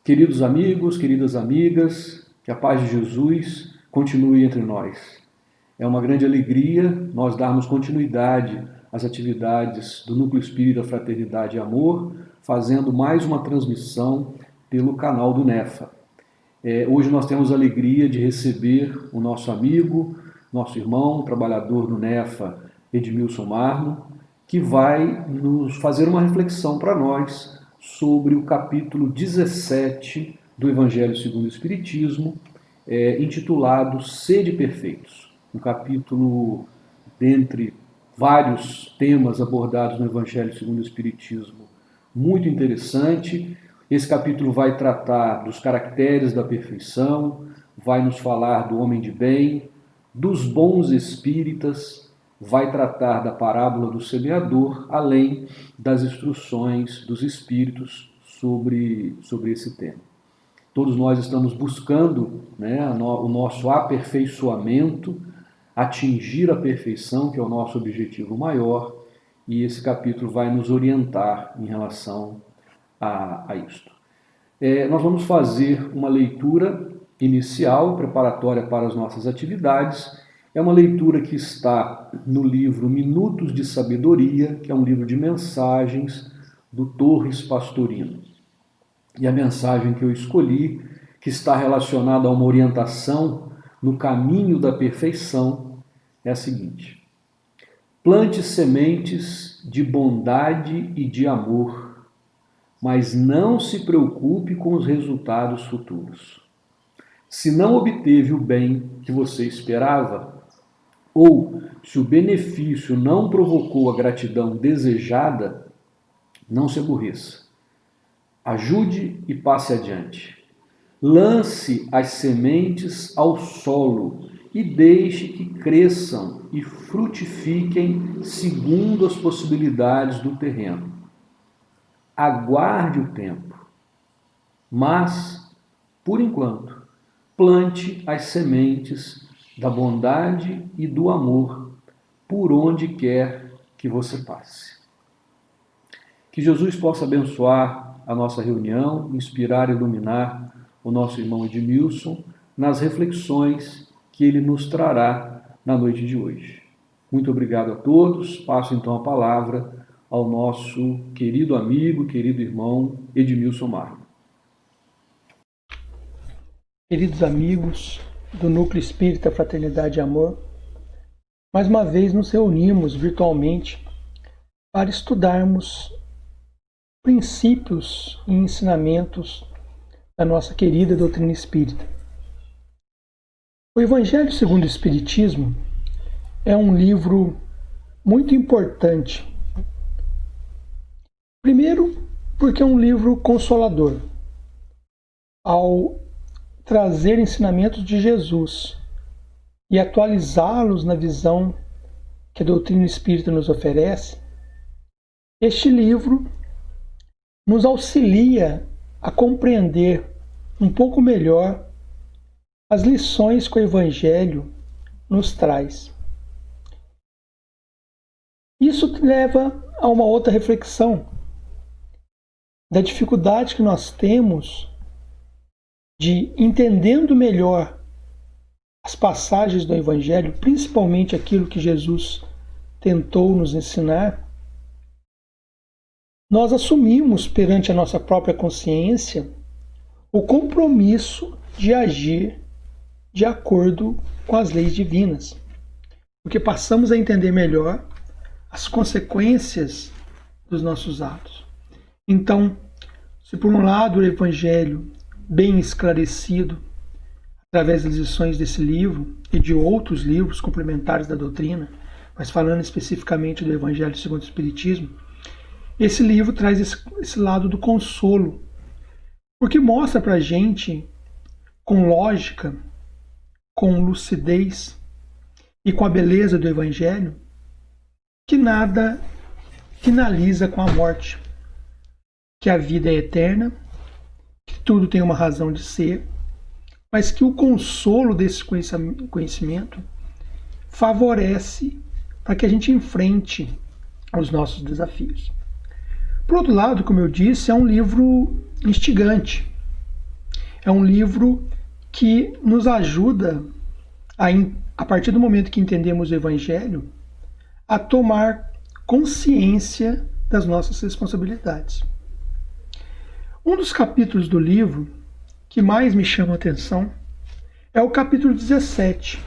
Queridos amigos, queridas amigas, que a paz de Jesus continue entre nós. É uma grande alegria nós darmos continuidade às atividades do Núcleo Espírita Fraternidade e Amor, fazendo mais uma transmissão pelo canal do NEFA. Hoje nós temos a alegria de receber o nosso amigo, nosso irmão, trabalhador do NEFA, Edmilson Marmo, que vai nos fazer uma reflexão para nós sobre o capítulo 17 do Evangelho segundo o Espiritismo, intitulado Sede Perfeitos. Um capítulo, dentre vários temas abordados no Evangelho segundo o Espiritismo, muito interessante. Esse capítulo vai tratar dos caracteres da perfeição, vai nos falar do homem de bem, dos bons espíritas, vai tratar da parábola do semeador, além das instruções dos espíritos sobre esse tema. Todos nós estamos buscando o nosso aperfeiçoamento, atingir a perfeição, que é o nosso objetivo maior, e esse capítulo vai nos orientar em relação a isto. Nós vamos fazer uma leitura inicial, preparatória para as nossas atividades. É uma leitura que está no livro Minutos de Sabedoria, que é um livro de mensagens do Torres Pastorino. E a mensagem que eu escolhi, que está relacionada a uma orientação no caminho da perfeição, é a seguinte: plante sementes de bondade e de amor, mas não se preocupe com os resultados futuros. Se não obteve o bem que você esperava, ou se o benefício não provocou a gratidão desejada, não se aborreça. Ajude e passe adiante. Lance as sementes ao solo e deixe que cresçam e frutifiquem segundo as possibilidades do terreno. Aguarde o tempo, mas, por enquanto, plante as sementes da bondade e do amor por onde quer que você passe. Que Jesus possa abençoar a nossa reunião, inspirar e iluminar o nosso irmão Edmilson nas reflexões que ele nos trará na noite de hoje. Muito obrigado a todos. Passo então a palavra ao nosso querido amigo, querido irmão Edmilson Marmo. Queridos amigos do Núcleo Espírita Fraternidade e Amor, mais uma vez nos reunimos virtualmente para estudarmos princípios e ensinamentos da nossa querida doutrina espírita. O Evangelho segundo o Espiritismo é um livro muito importante. Primeiro, porque é um livro consolador. Ao trazer ensinamentos de Jesus e atualizá-los na visão que a doutrina espírita nos oferece, este livro nos auxilia a compreender um pouco melhor as lições que o Evangelho nos traz. Isso leva a uma outra reflexão da dificuldade que nós temos de, entendendo melhor as passagens do Evangelho, principalmente aquilo que Jesus tentou nos ensinar, nós assumimos perante a nossa própria consciência o compromisso de agir de acordo com as leis divinas, porque passamos a entender melhor as consequências dos nossos atos. Então, se por um lado o Evangelho bem esclarecido, através das lições desse livro e de outros livros complementares da doutrina, mas falando especificamente do Evangelho segundo o Espiritismo, esse livro traz esse lado do consolo, porque mostra para a gente, com lógica, com lucidez e com a beleza do Evangelho, que nada finaliza com a morte, que a vida é eterna, que tudo tem uma razão de ser, mas que o consolo desse conhecimento favorece para que a gente enfrente os nossos desafios. Por outro lado, como eu disse, é um livro instigante, é um livro que nos ajuda, a partir do momento que entendemos o Evangelho, a tomar consciência das nossas responsabilidades. Um dos capítulos do livro que mais me chama a atenção é o capítulo 17,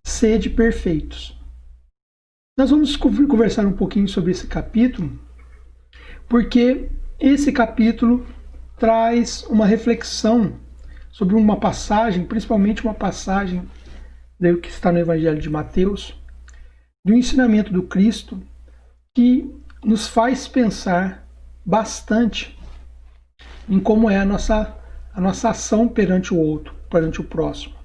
Sede Perfeitos. Nós vamos conversar um pouquinho sobre esse capítulo, porque esse capítulo traz uma reflexão sobre uma passagem, principalmente uma passagem que está no Evangelho de Mateus, do ensinamento do Cristo, que nos faz pensar bastante em como é a nossa ação perante o outro, perante o próximo.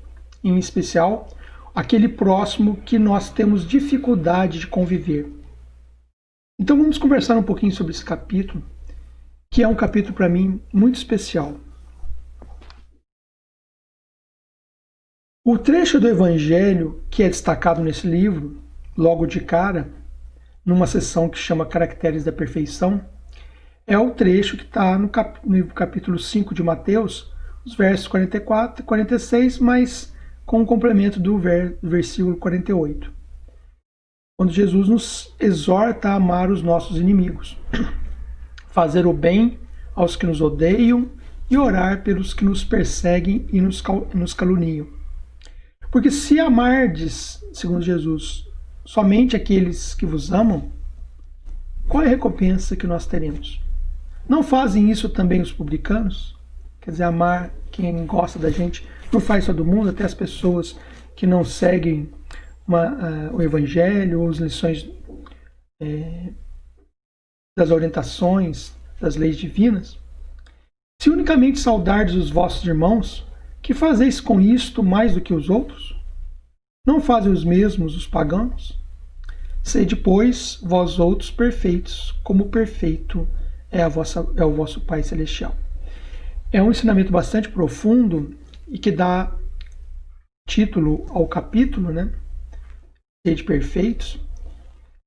Em especial, aquele próximo que nós temos dificuldade de conviver. Então vamos conversar um pouquinho sobre esse capítulo, que é um capítulo para mim muito especial. O trecho do Evangelho que é destacado nesse livro, logo de cara, numa seção que chama Caracteres da Perfeição, é o trecho que está no capítulo 5 de Mateus, os versos 44 e 46, mas com o complemento do versículo 48. Quando Jesus nos exorta a amar os nossos inimigos, fazer o bem aos que nos odeiam e orar pelos que nos perseguem e nos caluniam. Porque se amardes, segundo Jesus, somente aqueles que vos amam, qual é a recompensa que nós teremos? Não fazem isso também os publicanos? Quer dizer, amar quem gosta da gente, não faz todo mundo, até as pessoas que não seguem o Evangelho ou as lições das orientações, das leis divinas. Se unicamente saudardes os vossos irmãos, que fazeis com isto mais do que os outros? Não fazem os mesmos os pagãos? Sede, pois, vós outros perfeitos, como perfeito é o vosso Pai Celestial. É um ensinamento bastante profundo e que dá título ao capítulo, né? Sede perfeitos,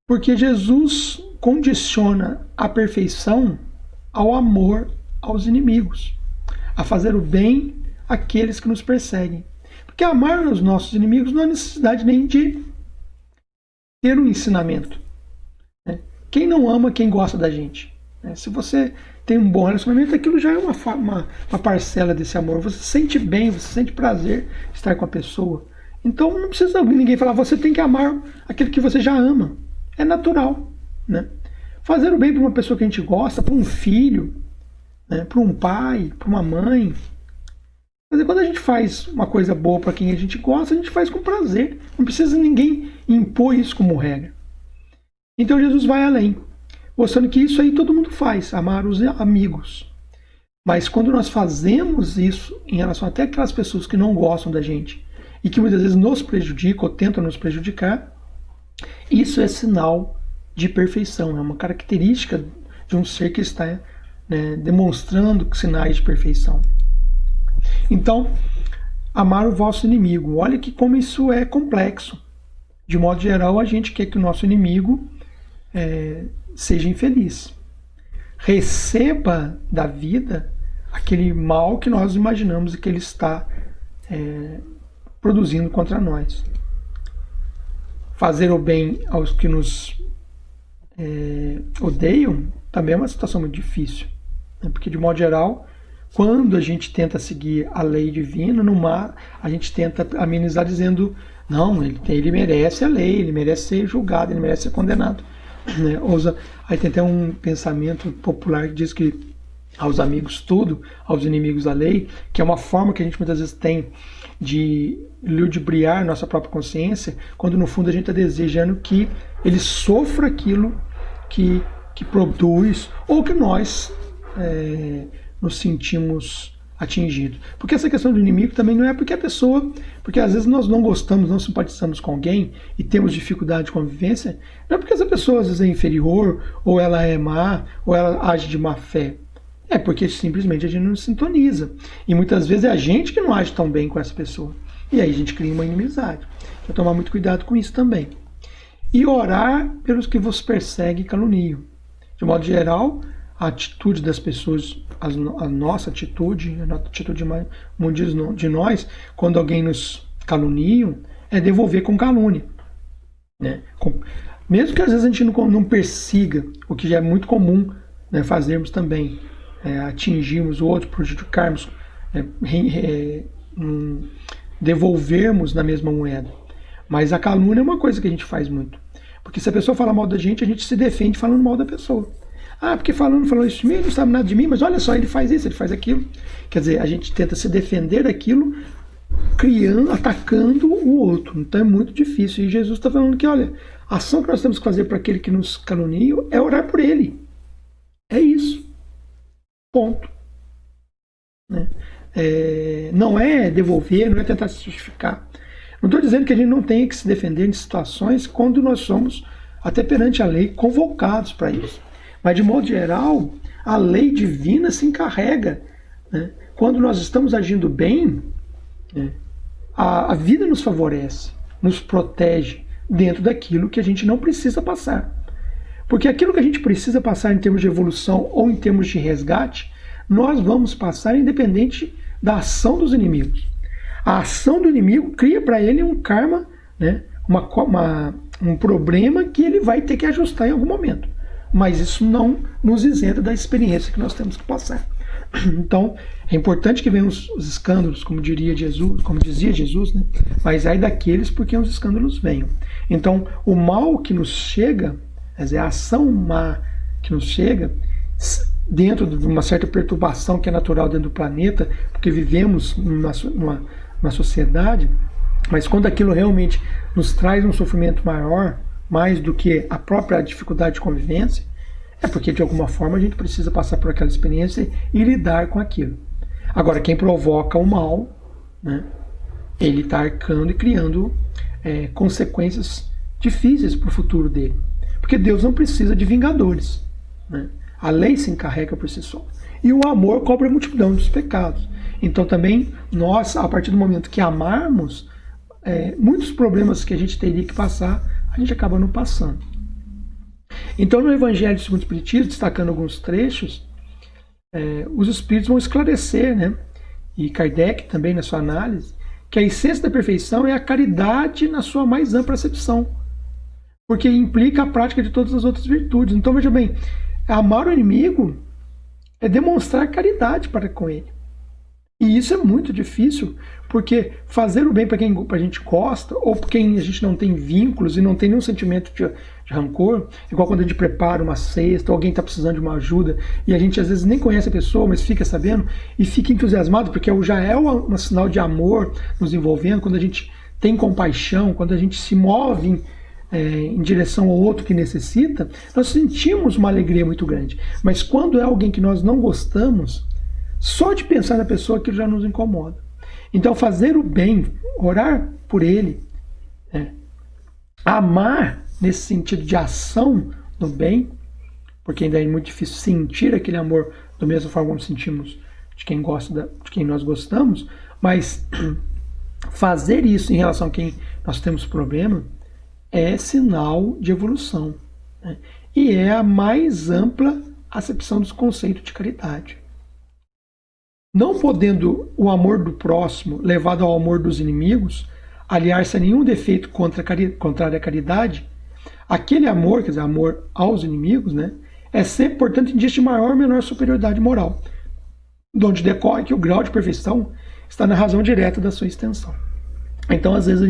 porque Jesus condiciona a perfeição ao amor aos inimigos, a fazer o bem àqueles que nos perseguem. Porque amar os nossos inimigos não há necessidade nem de ter um ensinamento. Né? Quem não ama quem gosta da gente? Né? Se você tem um bom relacionamento, aquilo já é uma parcela desse amor. Você sente bem, você sente prazer em estar com a pessoa. Então não precisa ninguém falar, você tem que amar aquele que você já ama. É natural. Né? Fazer o bem para uma pessoa que a gente gosta, para um filho, né? Para um pai, para uma mãe. Mas quando a gente faz uma coisa boa para quem a gente gosta, a gente faz com prazer. Não precisa ninguém impor isso como regra. Então Jesus vai além, mostrando que isso aí todo mundo faz, amar os amigos. Mas quando nós fazemos isso em relação até aquelas pessoas que não gostam da gente e que muitas vezes nos prejudicam ou tentam nos prejudicar, isso é sinal de perfeição, é uma característica de um ser que está, né, demonstrando sinais de perfeição. Então, amar o vosso inimigo. Olha que como isso é complexo. De modo geral, a gente quer que o nosso inimigo seja infeliz. Receba da vida aquele mal que nós imaginamos que ele está produzindo contra nós. Fazer o bem aos que nos odeiam também é uma situação muito difícil. Né? Porque, de modo geral, quando a gente tenta seguir a lei divina, a gente tenta amenizar dizendo, não, ele merece a lei, ele merece ser julgado, ele merece ser condenado. Né? Aí tem até um pensamento popular que diz que aos amigos tudo, aos inimigos a lei, que é uma forma que a gente muitas vezes tem de ludibriar nossa própria consciência, quando no fundo a gente está desejando que ele sofra aquilo que produz, ou que nós nos sentimos atingidos. Porque essa questão do inimigo também não é porque porque às vezes nós não gostamos, não simpatizamos com alguém e temos dificuldade de convivência, não é porque essa pessoa às vezes é inferior, ou ela é má, ou ela age de má fé. É porque simplesmente a gente não sintoniza. E muitas vezes é a gente que não age tão bem com essa pessoa. E aí a gente cria uma inimizade. Então tomar muito cuidado com isso também. E orar pelos que vos perseguem e caluniam. De modo geral, a atitude das pessoas, a nossa atitude de nós, quando alguém nos calunia, é devolver com calúnia. Né? Mesmo que às vezes a gente não persiga, o que já é muito comum, né, fazermos também, atingirmos o outro, prejudicarmos, devolvermos na mesma moeda. Mas a calúnia é uma coisa que a gente faz muito. Porque se a pessoa fala mal da gente, a gente se defende falando mal da pessoa. Ah, porque falou isso de mim, ele não sabe nada de mim, mas olha só, ele faz isso, ele faz aquilo. Quer dizer, a gente tenta se defender daquilo, atacando o outro. Então é muito difícil. E Jesus está falando que, olha, a ação que nós temos que fazer para aquele que nos calunia é orar por ele. É isso. Ponto. Né? Não é devolver, não é tentar se justificar. Não estou dizendo que a gente não tenha que se defender de situações quando nós somos, até perante a lei, convocados para isso. Mas, de modo geral, a lei divina se encarrega. Né? Quando nós estamos agindo bem, né, a vida nos favorece, nos protege dentro daquilo que a gente não precisa passar. Porque aquilo que a gente precisa passar em termos de evolução ou em termos de resgate, nós vamos passar independente da ação dos inimigos. A ação do inimigo cria para ele um karma, né, um problema que ele vai ter que ajustar em algum momento. Mas isso não nos isenta da experiência que nós temos que passar. Então, é importante que venham os escândalos, como dizia Jesus, né? Mas ai daqueles porque os escândalos venham. Então, o mal que nos chega, quer dizer, a ação má que nos chega, dentro de uma certa perturbação que é natural dentro do planeta, porque vivemos numa sociedade, mas quando aquilo realmente nos traz um sofrimento maior, mais do que a própria dificuldade de convivência, é porque de alguma forma a gente precisa passar por aquela experiência e lidar com aquilo. Agora, quem provoca o mal, né, ele está arcando e criando consequências difíceis para o futuro dele. Porque Deus não precisa de vingadores. Né? A lei se encarrega por si só. E o amor cobre a multidão dos pecados. Então também nós, a partir do momento que amarmos, muitos problemas que a gente teria que passar, a gente acaba não passando. Então no Evangelho segundo o Espiritismo, destacando alguns trechos, os Espíritos vão esclarecer, né, e Kardec também na sua análise, que a essência da perfeição é a caridade na sua mais ampla acepção, porque implica a prática de todas as outras virtudes. Então veja bem, amar o inimigo é demonstrar caridade para com ele. E isso é muito difícil, porque fazer o bem para quem a gente gosta, ou para quem a gente não tem vínculos e não tem nenhum sentimento de rancor, igual quando a gente prepara uma cesta, ou alguém está precisando de uma ajuda, e a gente às vezes nem conhece a pessoa, mas fica sabendo, e fica entusiasmado, porque já é um sinal de amor nos envolvendo, quando a gente tem compaixão, quando a gente se move em direção ao outro que necessita, nós sentimos uma alegria muito grande. Mas quando é alguém que nós não gostamos, só de pensar na pessoa aquilo já nos incomoda. Então fazer o bem, orar por ele, amar nesse sentido de ação no bem, porque ainda é muito difícil sentir aquele amor da mesma forma como sentimos de quem gosta, de quem nós gostamos, mas fazer isso em relação a quem nós temos problema é sinal de evolução, né? E é a mais ampla acepção dos conceitos de caridade. Não podendo o amor do próximo, levado ao amor dos inimigos, aliar-se a nenhum defeito contrário à caridade, aquele amor, quer dizer, amor aos inimigos, né, é sempre, portanto, indício de maior ou menor superioridade moral, de onde decorre que o grau de perfeição está na razão direta da sua extensão. Então, às vezes,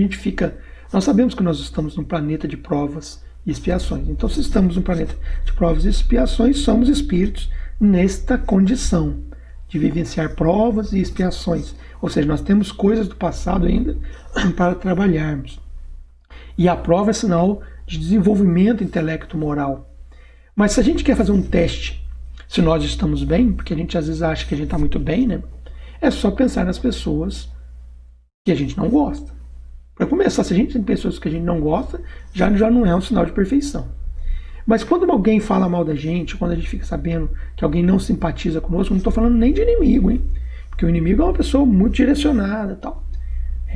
nós sabemos que nós estamos num planeta de provas e expiações. Então, se estamos num planeta de provas e expiações, somos espíritos nesta condição de vivenciar provas e expiações. Ou seja, nós temos coisas do passado ainda para trabalharmos. E a prova é sinal de desenvolvimento intelecto-moral. Mas se a gente quer fazer um teste, se nós estamos bem, porque a gente às vezes acha que a gente está muito bem, né? É só pensar nas pessoas que a gente não gosta. Para começar, se a gente tem pessoas que a gente não gosta, já não é um sinal de perfeição. Mas quando alguém fala mal da gente, quando a gente fica sabendo que alguém não simpatiza conosco, não estou falando nem de inimigo, hein? Porque o inimigo é uma pessoa muito direcionada e tal.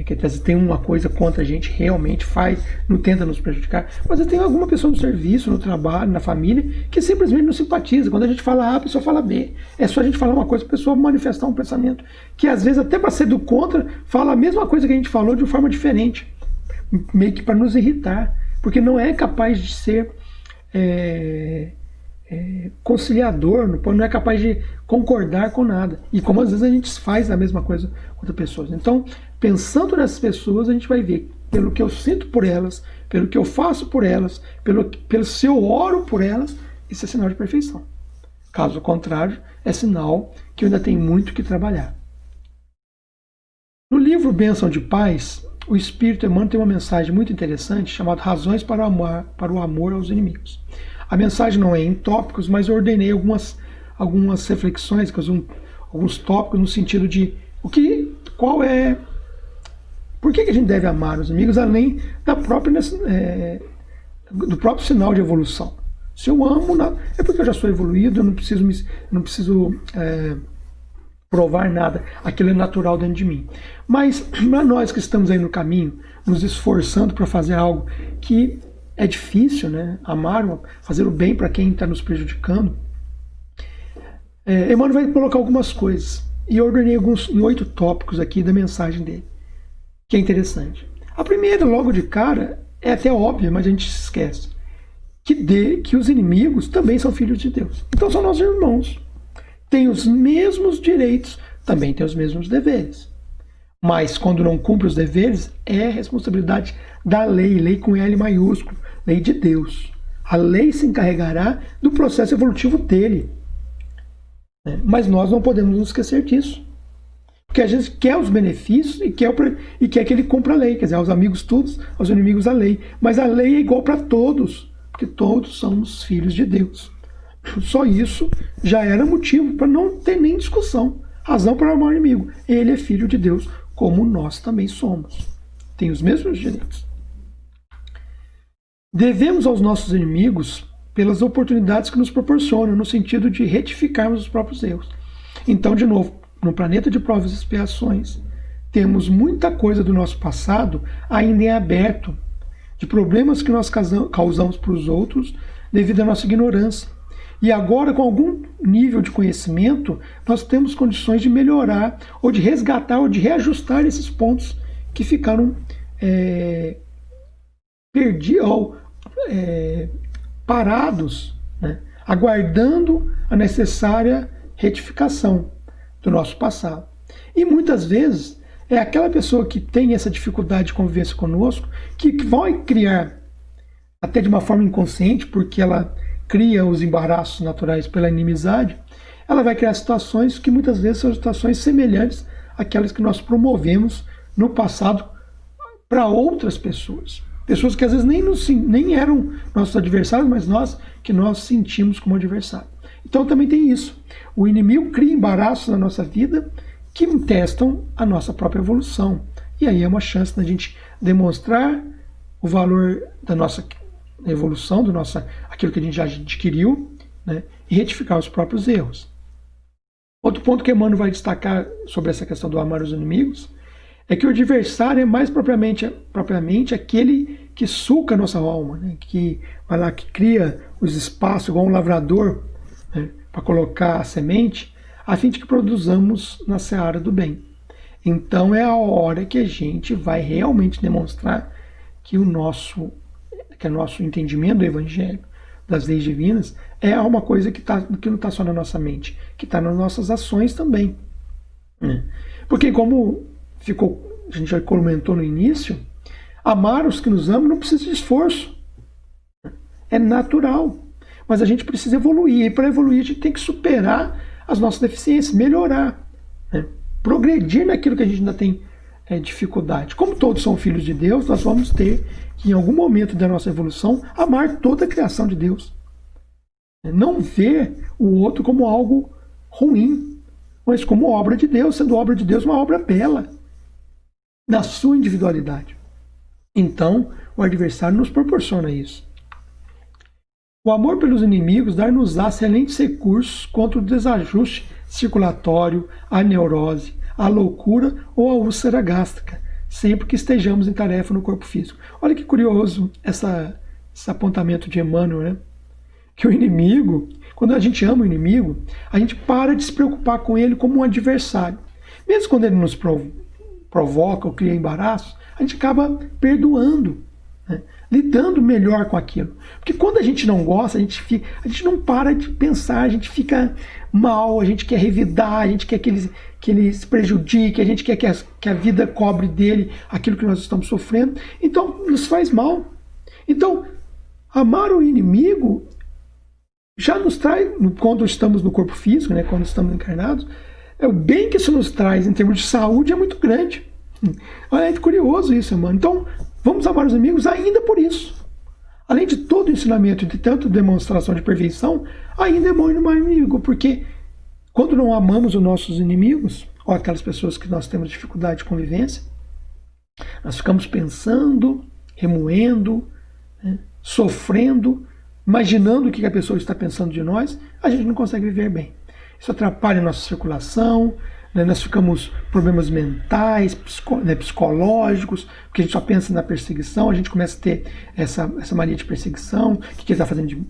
que às vezes tem uma coisa contra a gente, realmente faz, não tenta nos prejudicar, mas tem alguma pessoa no serviço, no trabalho, na família, que simplesmente não simpatiza. Quando a gente fala A, a pessoa fala B. É só a gente falar uma coisa, a pessoa manifestar um pensamento que às vezes até para ser do contra, fala a mesma coisa que a gente falou de uma forma diferente, meio que para nos irritar, porque não é capaz de ser conciliador, não é capaz de concordar com nada. E como às vezes a gente faz a mesma coisa com outras pessoas. Então, pensando nessas pessoas, a gente vai ver, pelo que eu sinto por elas, pelo que eu faço por elas, pelo se eu oro por elas, isso é sinal de perfeição. Caso contrário, é sinal que eu ainda tenho muito que trabalhar. No livro Bênção de Paz, o Espírito Emmanuel tem uma mensagem muito interessante chamada Razões para o Amor aos Inimigos. A mensagem não é em tópicos, mas eu ordenei algumas reflexões, alguns tópicos no sentido de por que a gente deve amar os inimigos, além do próprio sinal de evolução. Se eu amo, é porque eu já sou evoluído, eu não preciso provar nada, aquilo é natural dentro de mim. Mas para nós que estamos aí no caminho, nos esforçando para fazer algo que é difícil, né? Amar, fazer o bem para quem está nos prejudicando, Emmanuel vai colocar algumas coisas. E eu ordenei em 8 tópicos aqui da mensagem dele, que é interessante. A primeira, logo de cara, é até óbvia, mas a gente se esquece. Que os inimigos também são filhos de Deus. Então são nossos irmãos. Têm os mesmos direitos, também têm os mesmos deveres. Mas quando não cumpre os deveres, é responsabilidade da lei com L maiúsculo, lei de Deus. A lei se encarregará do processo evolutivo dele. Mas nós não podemos nos esquecer disso. Porque a gente quer os benefícios e quer que ele cumpra a lei. Quer dizer, aos amigos todos, aos inimigos a lei. Mas a lei é igual para todos, porque todos somos filhos de Deus. Só isso já era motivo para não ter nem discussão. Razão para amar o inimigo. Ele é filho de Deus, como nós também somos. Tem os mesmos direitos. Devemos aos nossos inimigos pelas oportunidades que nos proporcionam, no sentido de retificarmos os próprios erros. Então, de novo, no planeta de provas e expiações, temos muita coisa do nosso passado ainda em aberto, de problemas que nós causamos para os outros devido à nossa ignorância. E agora, com algum nível de conhecimento, nós temos condições de melhorar, ou de resgatar, ou de reajustar esses pontos que ficaram parados, né, aguardando a necessária retificação do nosso passado. E muitas vezes é aquela pessoa que tem essa dificuldade de convivência conosco que vai criar, até de uma forma inconsciente, porque ela cria os embaraços naturais pela inimizade, ela vai criar situações que muitas vezes são situações semelhantes àquelas que nós promovemos no passado para outras pessoas. Pessoas que às vezes nem eram nossos adversários, mas nós sentimos como adversário. Então também tem isso. O inimigo cria embaraços na nossa vida que testam a nossa própria evolução. E aí é uma chance da gente demonstrar o valor da nossa evolução, aquilo que a gente já adquiriu, né, e retificar os próprios erros. Outro ponto que Emmanuel vai destacar sobre essa questão do amar os inimigos é que o adversário é mais propriamente aquele que suca a nossa alma, né, que vai lá, que cria os espaços, igual um lavrador, né, para colocar a semente, a fim de que produzamos na seara do bem. Então é a hora que a gente vai realmente demonstrar que o nosso entendimento do Evangelho, das leis divinas, é uma coisa que não está só na nossa mente, que está nas nossas ações também. Porque como a gente já comentou no início, amar os que nos amam não precisa de esforço. É natural. Mas a gente precisa evoluir. E para evoluir a gente tem que superar as nossas deficiências, melhorar, né? Progredir naquilo que a gente ainda tem dificuldade. Como todos são filhos de Deus, nós vamos ter que, em algum momento da nossa evolução, amar toda a criação de Deus. Não ver o outro como algo ruim, mas como obra de Deus, sendo obra de Deus uma obra bela, na sua individualidade. Então, o adversário nos proporciona isso. O amor pelos inimigos dar-nos-á excelentes recursos contra o desajuste circulatório, a neurose, a loucura ou a úlcera gástrica, sempre que estejamos em tarefa no corpo físico. Olha que curioso esse apontamento de Emmanuel, né? Que o inimigo, quando a gente ama o inimigo, a gente para de se preocupar com ele como um adversário. Mesmo quando ele nos provoca ou cria embaraços, a gente acaba perdoando, né? Lidando melhor com aquilo. Porque quando a gente não gosta, a gente não para de pensar, a gente fica mal, a gente quer revidar, a gente quer que ele se prejudique, a gente quer que a vida cobre dele aquilo que nós estamos sofrendo. Então, nos faz mal. Então, amar o inimigo já nos traz, quando estamos no corpo físico, né, quando estamos encarnados, o bem que isso nos traz em termos de saúde é muito grande. É curioso isso, mano. Então, vamos amar os inimigos ainda por isso. Além de todo o ensinamento e de tanta demonstração de perfeição, ainda é bom amar o inimigo, porque quando não amamos os nossos inimigos, ou aquelas pessoas que nós temos dificuldade de convivência, nós ficamos pensando, remoendo, né, sofrendo, imaginando o que a pessoa está pensando de nós, a gente não consegue viver bem. Isso atrapalha a nossa circulação, né, nós ficamos problemas mentais, psicológicos, porque a gente só pensa na perseguição, a gente começa a ter essa mania de perseguição, o que ele está fazendo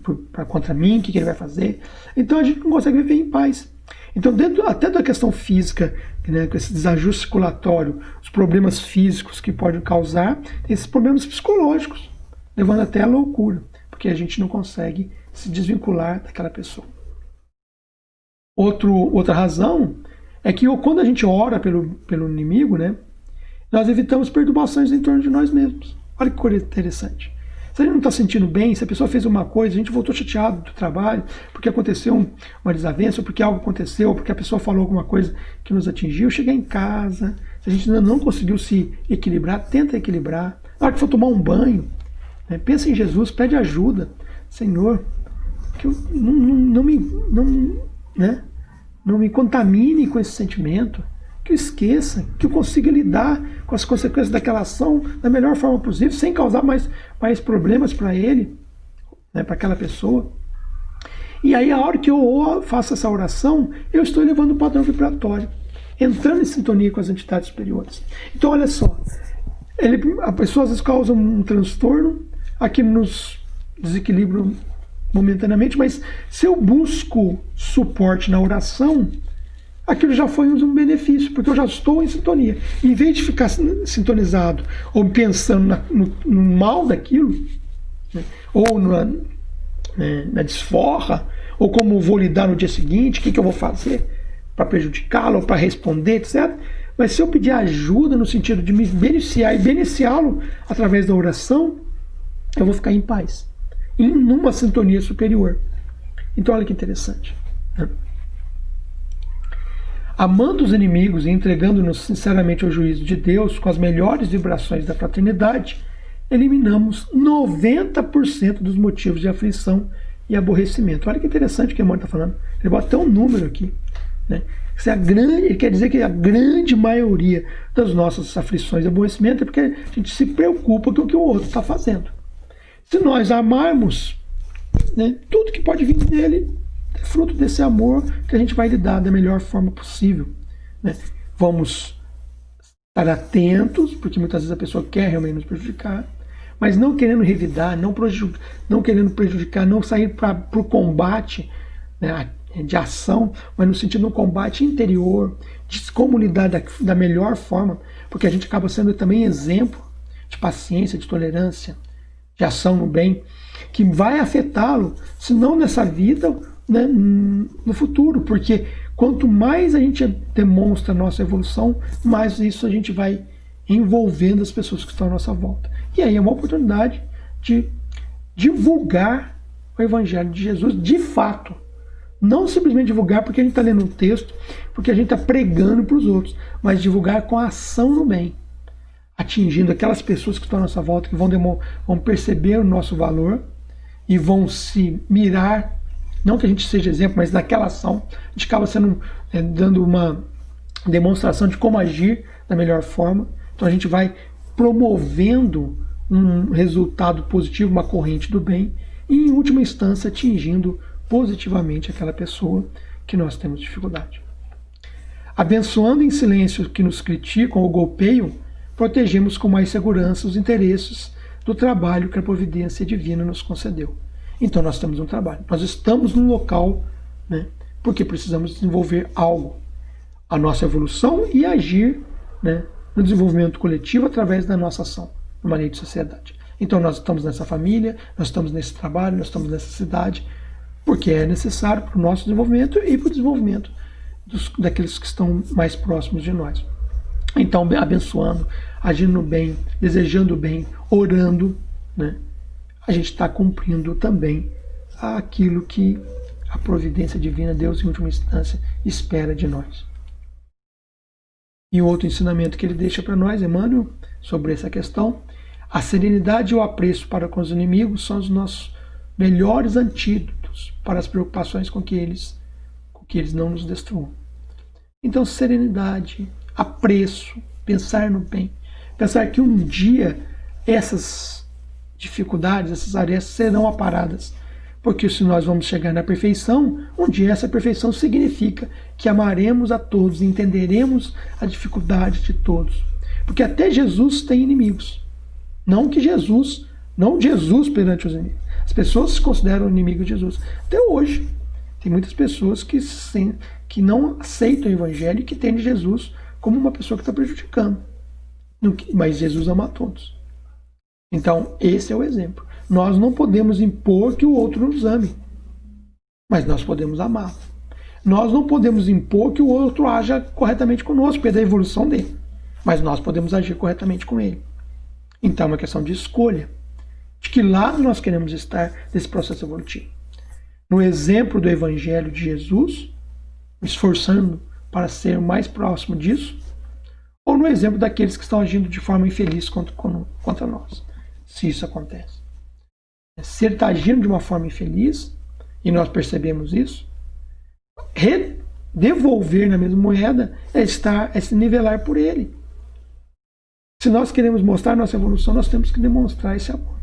contra mim, o que ele vai fazer. Então a gente não consegue viver em paz. Então, até da questão física, né, com esse desajuste circulatório, os problemas físicos que podem causar, esses problemas psicológicos, levando até a loucura, porque a gente não consegue se desvincular daquela pessoa. Outra razão é que quando a gente ora pelo inimigo, né, nós evitamos perturbações em torno de nós mesmos. Olha que coisa interessante. Se a gente não está sentindo bem, se a pessoa fez uma coisa, a gente voltou chateado do trabalho, porque aconteceu uma desavença, ou porque algo aconteceu, ou porque a pessoa falou alguma coisa que nos atingiu, chegar em casa, se a gente ainda não conseguiu se equilibrar, tenta equilibrar. Na hora que for tomar um banho, né, pensa em Jesus, pede ajuda. Senhor, que eu não me contamine com esse sentimento, que eu esqueça, que eu consiga lidar com as consequências daquela ação da melhor forma possível, sem causar mais problemas para ele, né, para aquela pessoa. E aí, a hora que eu faço essa oração, eu estou elevando o padrão vibratório, entrando em sintonia com as entidades superiores. Então, olha só, a pessoa às vezes causa um transtorno, aqui nos desequilibra momentaneamente, mas se eu busco suporte na oração, aquilo já foi um benefício, porque eu já estou em sintonia. Em vez de ficar sintonizado ou pensando no mal daquilo, né, ou na desforra, ou como vou lidar no dia seguinte, o que eu vou fazer para prejudicá-lo, ou para responder, etc. Mas se eu pedir ajuda no sentido de me beneficiar e beneficiá-lo através da oração, eu vou ficar em paz, numa sintonia superior. Então olha que interessante, né? Amando os inimigos e entregando-nos sinceramente ao juízo de Deus com as melhores vibrações da fraternidade, eliminamos 90% dos motivos de aflição e aborrecimento. Olha que interessante o que a Emmanuel está falando. Ele bota até um número aqui, né? Ele quer dizer que a grande maioria das nossas aflições e aborrecimento é porque a gente se preocupa com o que o outro está fazendo. Se nós amarmos, né, tudo que pode vir dele é fruto desse amor que a gente vai lidar da melhor forma possível, né? Vamos estar atentos, porque muitas vezes a pessoa quer realmente nos prejudicar, mas não querendo revidar, não querendo prejudicar, não sair para o combate, né, de ação, mas no sentido de um combate interior, de como lidar da melhor forma, porque a gente acaba sendo também exemplo de paciência, de tolerância, de ação no bem, que vai afetá-lo, se não nessa vida, né, no futuro, porque quanto mais a gente demonstra a nossa evolução, mais isso a gente vai envolvendo as pessoas que estão à nossa volta. E aí é uma oportunidade de divulgar o Evangelho de Jesus de fato. Não simplesmente divulgar porque a gente está lendo um texto, porque a gente está pregando para os outros, mas divulgar com a ação no bem, atingindo aquelas pessoas que estão à nossa volta, que vão perceber o nosso valor e vão se mirar, não que a gente seja exemplo, mas naquela ação a gente acaba dando uma demonstração de como agir da melhor forma. Então a gente vai promovendo um resultado positivo, uma corrente do bem, e em última instância atingindo positivamente aquela pessoa que nós temos dificuldade. Abençoando em silêncio que nos criticam ou golpeiam, protegemos com mais segurança os interesses do trabalho que a providência divina nos concedeu. Então nós temos um trabalho, nós estamos num local, né, porque precisamos desenvolver algo, a nossa evolução e agir, né, no desenvolvimento coletivo através da nossa ação, numa lei de sociedade. Então nós estamos nessa família, nós estamos nesse trabalho, nós estamos nessa cidade, porque é necessário para o nosso desenvolvimento e para o desenvolvimento daqueles que estão mais próximos de nós. Então, abençoando, agindo bem, desejando bem, orando, né, a gente está cumprindo também aquilo que a providência divina, Deus em última instância, espera de nós. E o outro ensinamento que ele deixa para nós, Emmanuel, sobre essa questão: a serenidade e o apreço para com os inimigos são os nossos melhores antídotos para as preocupações com que eles não nos destruam. Então, serenidade, apreço, pensar no bem, pensar que um dia essas dificuldades, essas arestas serão aparadas, porque se nós vamos chegar na perfeição, um dia essa perfeição significa que amaremos a todos, entenderemos a dificuldade de todos, porque até Jesus tem inimigos. Não Jesus perante os inimigos. As pessoas se consideram inimigos de Jesus. Até hoje, tem muitas pessoas que não aceitam o Evangelho e que têm Jesus como uma pessoa que está prejudicando. Mas Jesus ama a todos. Então, esse é o exemplo. Nós não podemos impor que o outro nos ame, mas nós podemos amar. Nós não podemos impor que o outro haja corretamente conosco, porque é da evolução dele, mas nós podemos agir corretamente com ele. Então é uma questão de escolha, de que lado nós queremos estar nesse processo evolutivo. No exemplo do Evangelho de Jesus, esforçando para ser mais próximo disso, ou no exemplo daqueles que estão agindo de forma infeliz contra nós, se isso acontece. Se ele está agindo de uma forma infeliz, e nós percebemos isso, devolver na mesma moeda é se nivelar por ele. Se nós queremos mostrar nossa evolução, nós temos que demonstrar esse amor.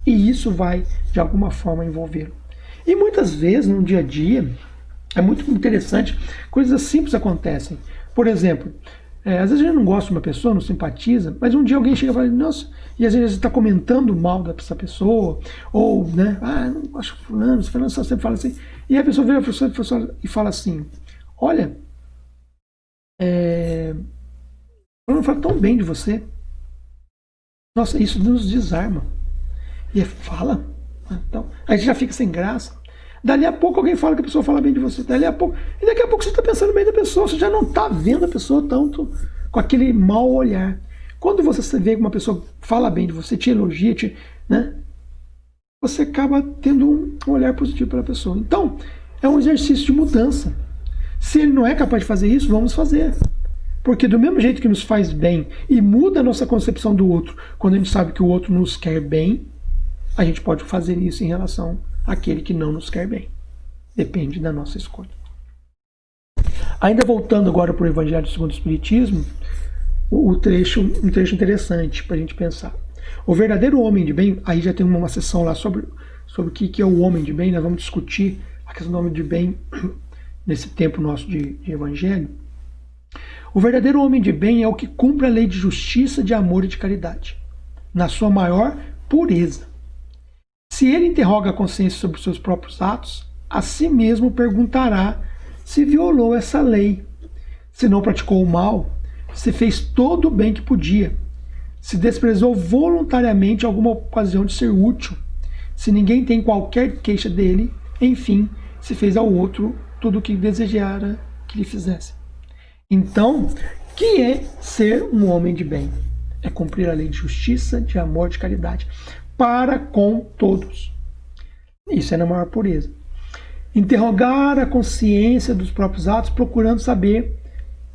E isso vai, de alguma forma, envolvê-lo. E muitas vezes, no dia a dia, é muito interessante, coisas simples acontecem. Por exemplo, às vezes a gente não gosta de uma pessoa, não simpatiza, mas um dia alguém chega e fala, nossa, e às vezes você está comentando mal dessa pessoa, ou, né, não gosto de fulano só sempre fala assim, e a pessoa vira a pessoa e fala assim, olha, eu não falo tão bem de você. Nossa, isso nos desarma. E fala, então, aí a gente já fica sem graça. Dali a pouco alguém fala que a pessoa fala bem de você. E daqui a pouco você está pensando bem da pessoa. Você já não está vendo a pessoa tanto com aquele mau olhar. Quando você vê que uma pessoa fala bem de você, te elogia, né, você acaba tendo um olhar positivo pela pessoa. Então, é um exercício de mudança. Se ele não é capaz de fazer isso, vamos fazer. Porque do mesmo jeito que nos faz bem e muda a nossa concepção do outro, quando a gente sabe que o outro nos quer bem, a gente pode fazer isso em relação àquele que não nos quer bem. Depende da nossa escolha. Ainda voltando agora para o Evangelho segundo o Espiritismo, um trecho interessante para a gente pensar. O verdadeiro homem de bem, aí já tem uma sessão lá sobre o que é o homem de bem, nós vamos discutir a questão do homem de bem nesse tempo nosso de Evangelho. O verdadeiro homem de bem é o que cumpre a lei de justiça, de amor e de caridade, na sua maior pureza. Se ele interroga a consciência sobre os seus próprios atos, a si mesmo perguntará se violou essa lei, se não praticou o mal, se fez todo o bem que podia, se desprezou voluntariamente alguma ocasião de ser útil, se ninguém tem qualquer queixa dele, enfim, se fez ao outro tudo o que desejara que lhe fizesse. Então, o que é ser um homem de bem? É cumprir a lei de justiça, de amor, de caridade, para com todos. Isso é na maior pureza. Interrogar a consciência dos próprios atos, procurando saber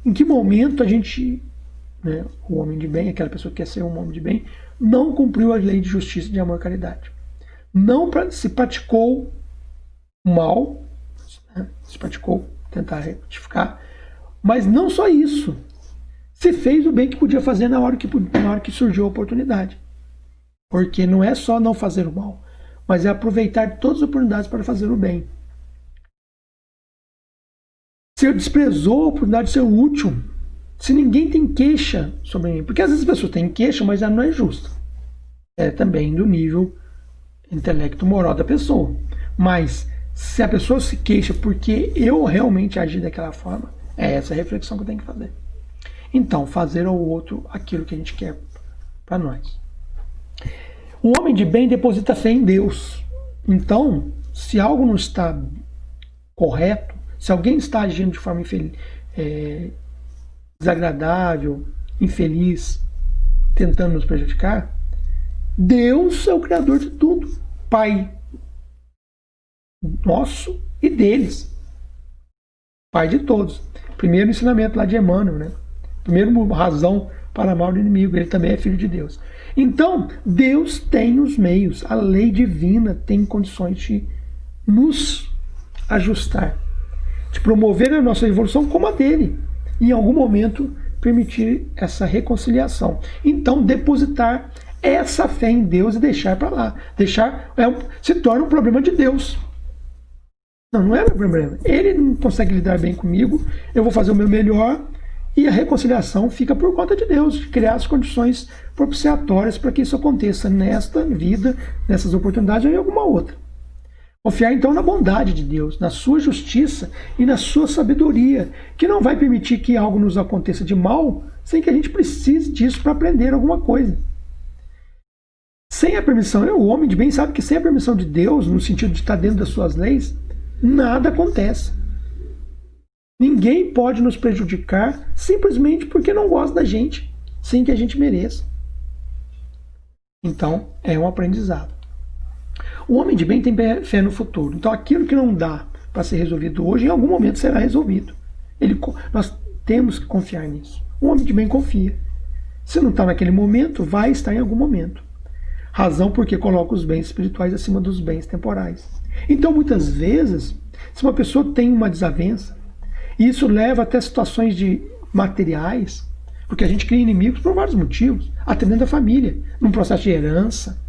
em que momento a gente, né, o homem de bem, aquela pessoa que quer ser um homem de bem, não cumpriu a lei de justiça, de amor e caridade. Não se praticou mal, né, se praticou, tentar retificar, mas não só isso. Se fez o bem que podia fazer na hora que surgiu a oportunidade. Porque não é só não fazer o mal, mas é aproveitar todas as oportunidades para fazer o bem. Se desprezou a oportunidade de ser útil, Se ninguém tem queixa sobre mim, porque às vezes as pessoas têm queixa, mas ela não é justa. É também do nível intelecto moral da pessoa. Mas se a pessoa se queixa porque eu realmente agi daquela forma, é essa a reflexão que eu tenho que fazer. Então, fazer ao outro aquilo que a gente quer para nós. O homem de bem deposita fé em Deus. Então, se algo não está correto, se alguém está agindo de forma desagradável, infeliz, tentando nos prejudicar, Deus é o Criador de tudo, Pai nosso e deles, Pai de todos. Primeiro ensinamento lá de Emmanuel, né? Primeiro razão para amar o inimigo, ele também é filho de Deus. Então, Deus tem os meios, a lei divina tem condições de nos ajustar, de promover a nossa evolução como a dele, e em algum momento permitir essa reconciliação. Então, depositar essa fé em Deus e deixar para lá. Se torna um problema de Deus. Não é meu problema. Ele não consegue lidar bem comigo, eu vou fazer o meu melhor, e a reconciliação fica por conta de Deus, de criar as condições propiciatórias para que isso aconteça nesta vida, nessas oportunidades ou em alguma outra. Confiar então na bondade de Deus, na sua justiça e na sua sabedoria, que não vai permitir que algo nos aconteça de mal sem que a gente precise disso para aprender alguma coisa. Sem a permissão, o homem de bem sabe que sem a permissão de Deus, no sentido de estar dentro das suas leis, nada acontece. Ninguém pode nos prejudicar simplesmente porque não gosta da gente, sem que a gente mereça. Então, é um aprendizado. O homem de bem tem fé no futuro. Então, aquilo que não dá para ser resolvido hoje, em algum momento será resolvido. Nós temos que confiar nisso. O homem de bem confia. Se não está naquele momento, vai estar em algum momento. Razão porque coloca os bens espirituais acima dos bens temporais. Então, muitas vezes, se uma pessoa tem uma desavença, e isso leva até situações de materiais, porque a gente cria inimigos por vários motivos, até dentro da família, num processo de herança.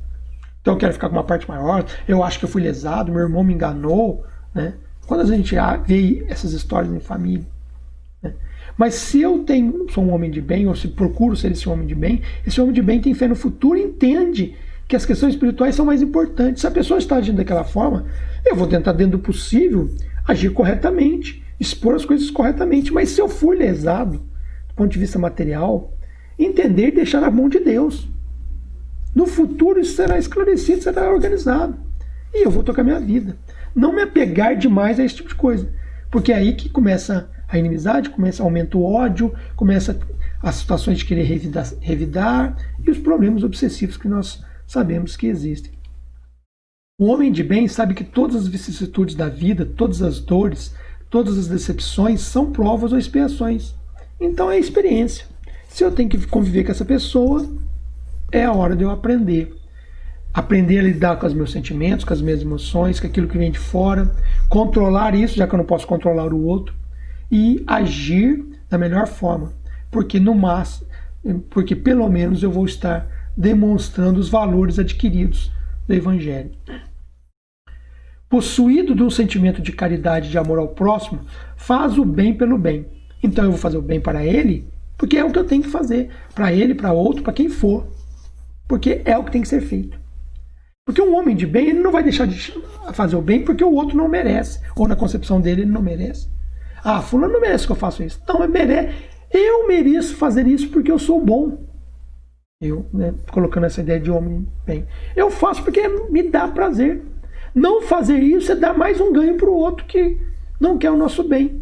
Então eu quero ficar com uma parte maior, eu acho que eu fui lesado, meu irmão me enganou, né? Quando a gente vê essas histórias em família, né? Mas se eu sou um homem de bem, ou se procuro ser esse homem de bem tem fé no futuro e entende que as questões espirituais são mais importantes. Se a pessoa está agindo daquela forma, eu vou tentar, dentro do possível, agir corretamente, expor as coisas corretamente. Mas se eu fui lesado, do ponto de vista material, entender e deixar na mão de Deus. No futuro isso será esclarecido, será organizado. E eu vou tocar minha vida. Não me apegar demais a esse tipo de coisa. Porque é aí que começa a inimizade, aumenta o ódio, começa as situações de querer revidar e os problemas obsessivos que nós sabemos que existem. O homem de bem sabe que todas as vicissitudes da vida, todas as dores, todas as decepções são provas ou expiações. Então é experiência. Se eu tenho que conviver com essa pessoa, é a hora de eu aprender. Aprender a lidar com os meus sentimentos, com as minhas emoções, com aquilo que vem de fora, controlar isso, já que eu não posso controlar o outro, e agir da melhor forma. Porque pelo menos eu vou estar demonstrando os valores adquiridos do Evangelho. Possuído de um sentimento de caridade e de amor ao próximo, faz o bem pelo bem. Então eu vou fazer o bem para ele, porque é o que eu tenho que fazer. Para ele, para outro, para quem for. Porque é o que tem que ser feito. Porque um homem de bem, ele não vai deixar de fazer o bem porque o outro não merece. Ou na concepção dele, ele não merece. Ah, fulano não merece que eu faça isso. Não, eu mereço fazer isso porque eu sou bom. Eu, colocando essa ideia de homem bem. Eu faço porque me dá prazer. Não fazer isso é dar mais um ganho para o outro que não quer o nosso bem.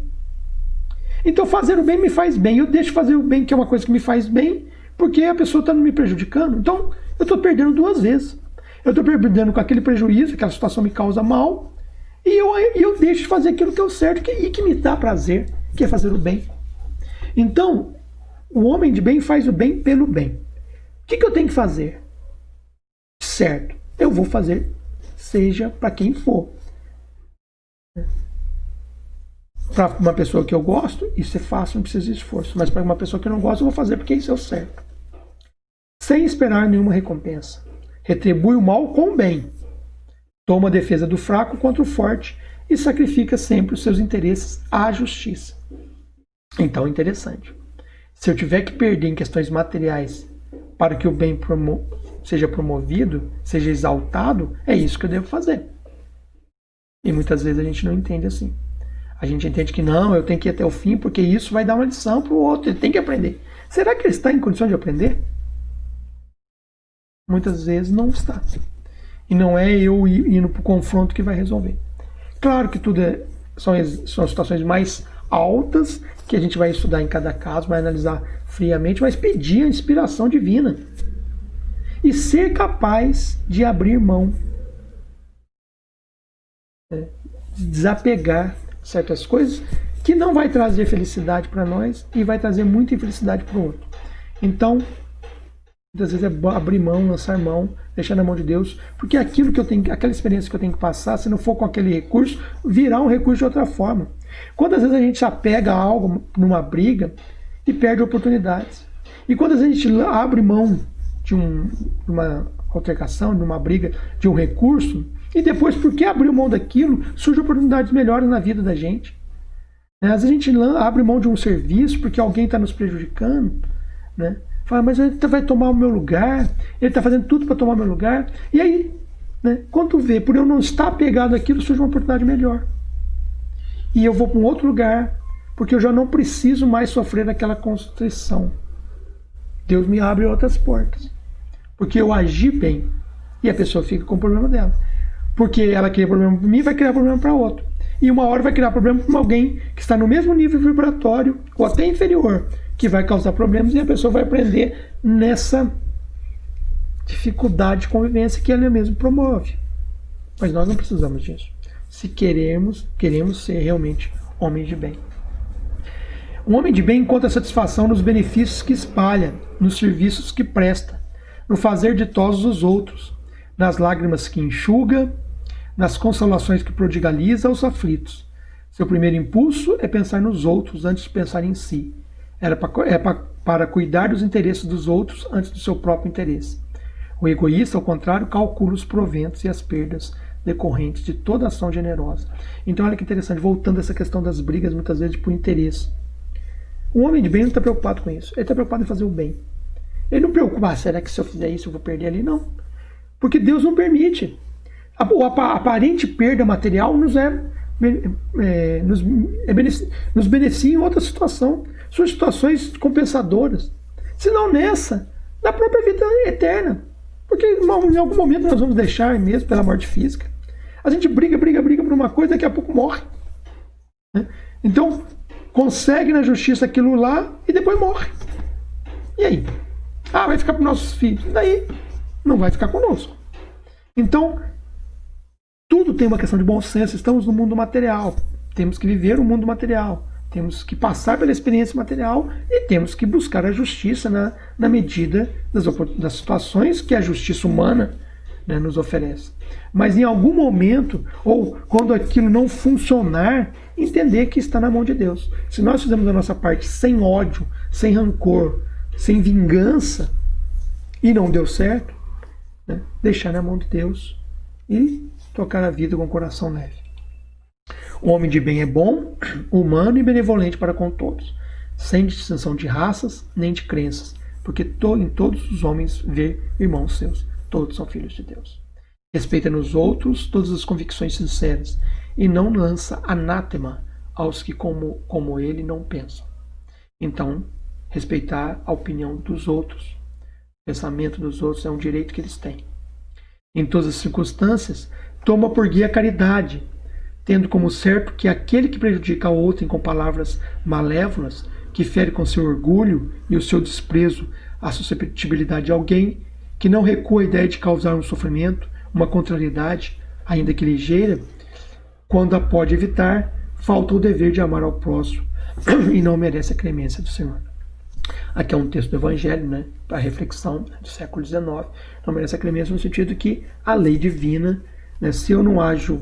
Então fazer o bem me faz bem. Eu deixo fazer o bem, que é uma coisa que me faz bem, porque a pessoa está me prejudicando. Então eu estou perdendo duas vezes. Eu estou perdendo com aquele prejuízo, aquela situação me causa mal, e eu deixo de fazer aquilo que é o certo e que me dá prazer, que é fazer o bem. Então, o homem de bem faz o bem pelo bem. O que eu tenho que fazer? Certo, eu vou fazer, seja para quem for. Para uma pessoa que eu gosto, isso é fácil, não precisa de esforço. Mas para uma pessoa que eu não gosto, eu vou fazer porque isso é o certo. Sem esperar nenhuma recompensa. Retribui o mal com o bem. Toma a defesa do fraco contra o forte e sacrifica sempre os seus interesses à justiça. Então, interessante. Se eu tiver que perder em questões materiais para que o bem seja promovido, seja exaltado, é isso que eu devo fazer. E muitas vezes a gente não entende assim. A gente entende que não, eu tenho que ir até o fim, porque isso vai dar uma lição para o outro, ele tem que aprender. Será que ele está em condição de aprender? Muitas vezes não está. E não é eu indo para o confronto que vai resolver. Claro que tudo são situações mais altas, que a gente vai estudar em cada caso, vai analisar friamente, mas pedir a inspiração divina. E ser capaz de abrir mão, de desapegar certas coisas que não vai trazer felicidade para nós e vai trazer muita infelicidade para o outro. Então, muitas vezes é abrir mão, lançar mão, deixar na mão de Deus, porque aquilo que eu tenho, aquela experiência que eu tenho que passar, se não for com aquele recurso, virá um recurso de outra forma. Quantas vezes a gente se apega a algo numa briga e perde oportunidades? E quando a gente abre mão de uma altercação, de uma briga, de um recurso, e depois, porque abriu mão daquilo, surgem oportunidades melhores na vida da gente. Às vezes a gente abre mão de um serviço porque alguém está nos prejudicando, né? Fala, mas ele vai tomar o meu lugar, ele está fazendo tudo para tomar o meu lugar. E aí, né, quando vê, por eu não estar apegado àquilo, surge uma oportunidade melhor. E eu vou para um outro lugar, porque eu já não preciso mais sofrer aquela constrição. Deus me abre outras portas. Porque eu agi bem, e a pessoa fica com o problema dela. Porque ela cria problema para mim, vai criar problema para outro. E uma hora vai criar problema para alguém que está no mesmo nível vibratório, ou até inferior, que vai causar problemas, e a pessoa vai aprender nessa dificuldade de convivência que ela mesma promove. Mas nós não precisamos disso. Se queremos ser realmente homens de bem. Um homem de bem encontra satisfação nos benefícios que espalha, nos serviços que presta, no fazer ditosos os outros, nas lágrimas que enxuga, nas consolações que prodigaliza aos aflitos. Seu primeiro impulso é pensar nos outros antes de pensar em si. Para cuidar dos interesses dos outros antes do seu próprio interesse. O egoísta, ao contrário, calcula os proventos e as perdas decorrentes de toda ação generosa. Então, olha que interessante, voltando a essa questão das brigas, muitas vezes por interesse. Um homem de bem não está preocupado com isso. Ele está preocupado em fazer o bem. Ele não preocupa, será que se eu fizer isso eu vou perder ali? Não. Porque Deus não permite. A aparente perda material nos beneficia em outra situação. São situações compensadoras. Se não nessa, na própria vida eterna. Porque em algum momento nós vamos deixar mesmo pela morte física. A gente briga por uma coisa, daqui a pouco morre. Então, consegue na justiça aquilo lá e depois morre. E aí? Vai ficar para os nossos filhos. E daí? Não vai ficar conosco. Então, tudo tem uma questão de bom senso. Estamos no mundo material. Temos que viver o mundo material. Temos que passar pela experiência material e temos que buscar a justiça na medida das situações que a justiça humana, né, nos oferece. Mas em algum momento, ou quando aquilo não funcionar, entender que está na mão de Deus. Se nós fizermos a nossa parte sem ódio, sem rancor, sem vingança, e não deu certo, né, deixar na mão de Deus e tocar a vida com o coração leve. O homem de bem é bom, humano e benevolente para com todos, sem distinção de raças nem de crenças, porque em todos os homens vê irmãos seus, todos são filhos de Deus. Respeita nos outros todas as convicções sinceras e não lança anátema aos que como ele não pensam. Então, respeitar a opinião dos outros, o pensamento dos outros é um direito que eles têm. Em todas as circunstâncias, toma por guia a caridade, tendo como certo que aquele que prejudica a outrem com palavras malévolas, que fere com seu orgulho e o seu desprezo a susceptibilidade de alguém, que não recua a ideia de causar um sofrimento, uma contrariedade, ainda que ligeira, quando a pode evitar, falta o dever de amar ao próximo e não merece a clemência do Senhor. Aqui é um texto do Evangelho, né, para reflexão do século XIX. Não merece a clemência no sentido que a lei divina, né, se eu não ajo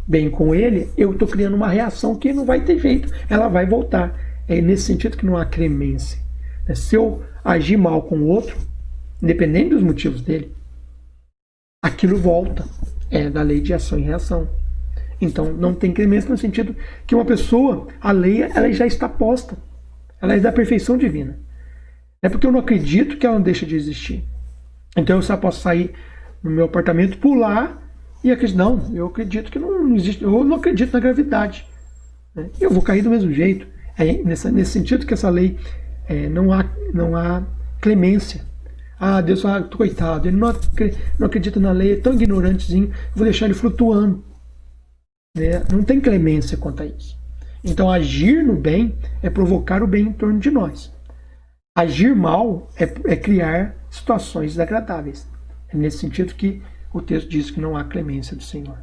bem com ele, eu estou criando uma reação que não vai ter jeito, ela vai voltar. É nesse sentido que não há clemência. Se eu agir mal com o outro, independente dos motivos dele, aquilo volta. É da lei de ação e reação. Então não tem clemência no sentido que uma pessoa, a lei ela já está posta. A lei da perfeição divina. É porque eu não acredito que ela não deixa de existir. Então eu só posso sair no meu apartamento, pular e acreditar. Não, eu acredito que não existe. Eu não acredito na gravidade. Né? Eu vou cair do mesmo jeito. É nesse sentido que essa lei não há clemência. Ah, Deus fala, coitado, ele não acredita na lei, é tão ignorantezinho, vou deixar ele flutuando. Né? Não tem clemência quanto a isso. Então agir no bem é provocar o bem em torno de nós. Agir mal é criar situações desagradáveis. É nesse sentido que o texto diz que não há clemência do Senhor.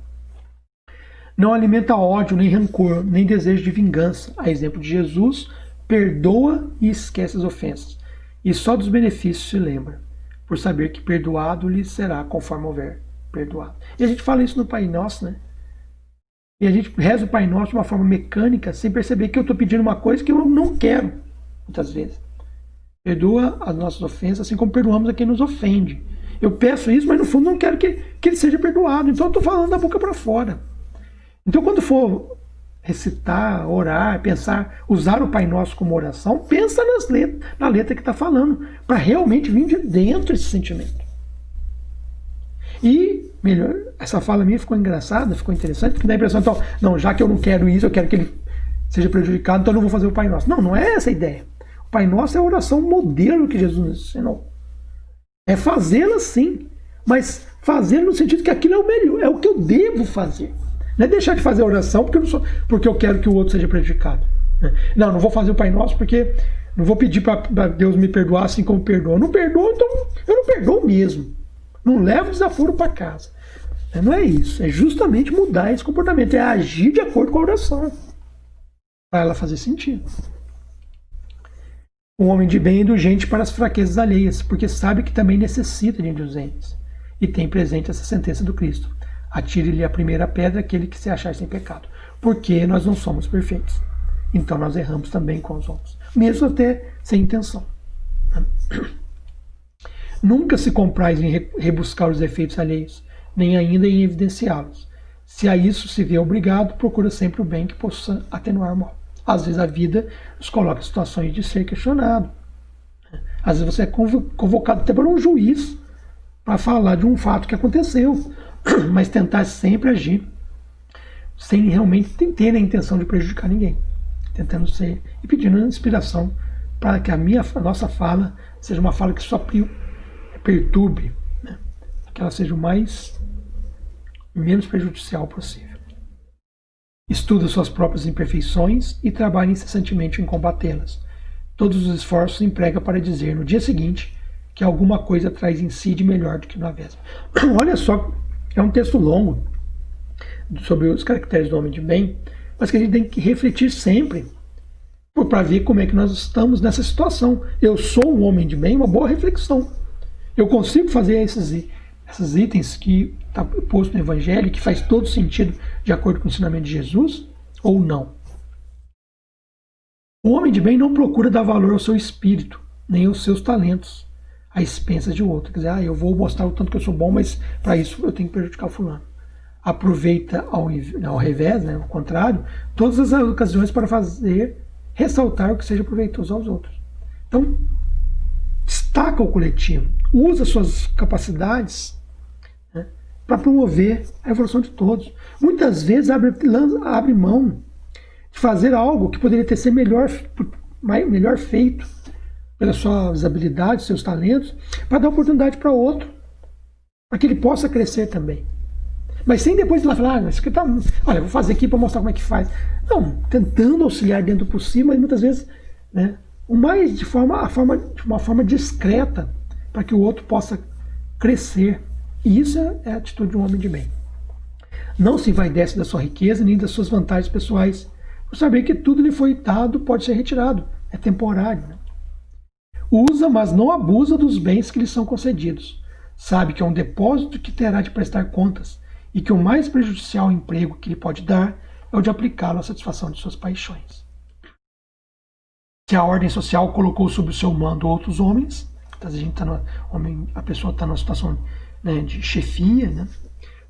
Não alimenta ódio, nem rancor, nem desejo de vingança. A exemplo de Jesus, perdoa e esquece as ofensas. E só dos benefícios se lembra, por saber que perdoado lhe será conforme houver perdoado. E a gente fala isso no Pai Nosso, né? E a gente reza o Pai Nosso de uma forma mecânica, sem perceber que eu estou pedindo uma coisa que eu não quero, muitas vezes. Perdoa as nossas ofensas, assim como perdoamos a quem nos ofende. Eu peço isso, mas no fundo não quero que ele seja perdoado. Então eu estou falando da boca para fora. Então quando for recitar, orar, pensar, usar o Pai Nosso como oração, pensa na letra que está falando, para realmente vir de dentro esse sentimento. E, melhor, essa fala minha ficou engraçada, ficou interessante, porque dá a impressão, então, não, já que eu não quero isso, eu quero que ele seja prejudicado, então eu não vou fazer o Pai Nosso. Não, não é essa a ideia. O Pai Nosso é a oração modelo que Jesus nos ensinou. É fazê-la sim, mas fazê-la no sentido que aquilo é o melhor, é o que eu devo fazer. Não é deixar de fazer a oração porque eu quero que o outro seja prejudicado. Não vou fazer o Pai Nosso porque não vou pedir para Deus me perdoar assim como perdoa. Eu não perdoo, então eu não perdoo mesmo. Não levo desaforo para casa. Não é isso. É justamente mudar esse comportamento. É agir de acordo com a oração. Para ela fazer sentido. Um homem de bem é indulgente para as fraquezas alheias, porque sabe que também necessita de indulgência. E tem presente essa sentença do Cristo. Atire-lhe a primeira pedra aquele que se achar sem pecado. Porque nós não somos perfeitos. Então nós erramos também com os outros. Mesmo até sem intenção. Nunca se compraz em rebuscar os efeitos alheios, nem ainda em evidenciá-los. Se a isso se vê obrigado, procura sempre o bem que possa atenuar o mal. Às vezes a vida nos coloca em situações de ser questionado. Às vezes você é convocado até por um juiz para falar de um fato que aconteceu, mas tentar sempre agir sem realmente ter a intenção de prejudicar ninguém. Tentando ser e pedindo inspiração para que a nossa fala seja uma fala que só perturbe, né? Que ela seja o menos prejudicial possível. Estuda suas próprias imperfeições e trabalha incessantemente em combatê-las. Todos os esforços emprega para dizer no dia seguinte que alguma coisa traz em si de melhor do que na véspera. Olha só, é um texto longo sobre os caracteres do homem de bem, mas que a gente tem que refletir sempre para ver como é que nós estamos nessa situação. Eu sou um homem de bem, uma boa reflexão. Eu consigo fazer esses itens que está posto no Evangelho, que faz todo sentido de acordo com o ensinamento de Jesus, ou não? O homem de bem não procura dar valor ao seu espírito, nem aos seus talentos, à expensas de outro. Quer dizer, eu vou mostrar o tanto que eu sou bom, mas para isso eu tenho que prejudicar o fulano. Aproveita ao revés, né, ao contrário, todas as ocasiões para ressaltar o que seja proveitoso aos outros. Então, destaca o coletivo, usa suas capacidades, né, para promover a evolução de todos. Muitas vezes abre mão de fazer algo que poderia ter sido melhor feito pelas suas habilidades, seus talentos, para dar oportunidade para outro, para que ele possa crescer também. Mas sem depois ir lá falar, isso aqui tá, olha, vou fazer aqui para mostrar como é que faz. Não, tentando auxiliar dentro do possível, mas muitas vezes, né, de uma forma discreta, para que o outro possa crescer. E isso é a atitude de um homem de bem. Não se envaidece da sua riqueza nem das suas vantagens pessoais, por saber que tudo lhe foi dado pode ser retirado, é temporário. Né? Usa, mas não abusa dos bens que lhe são concedidos. Sabe que é um depósito que terá de prestar contas e que o mais prejudicial emprego que lhe pode dar é o de aplicá-lo à satisfação de suas paixões. Que a ordem social colocou sob o seu mando outros homens, a pessoa está numa situação, né, de chefia, né,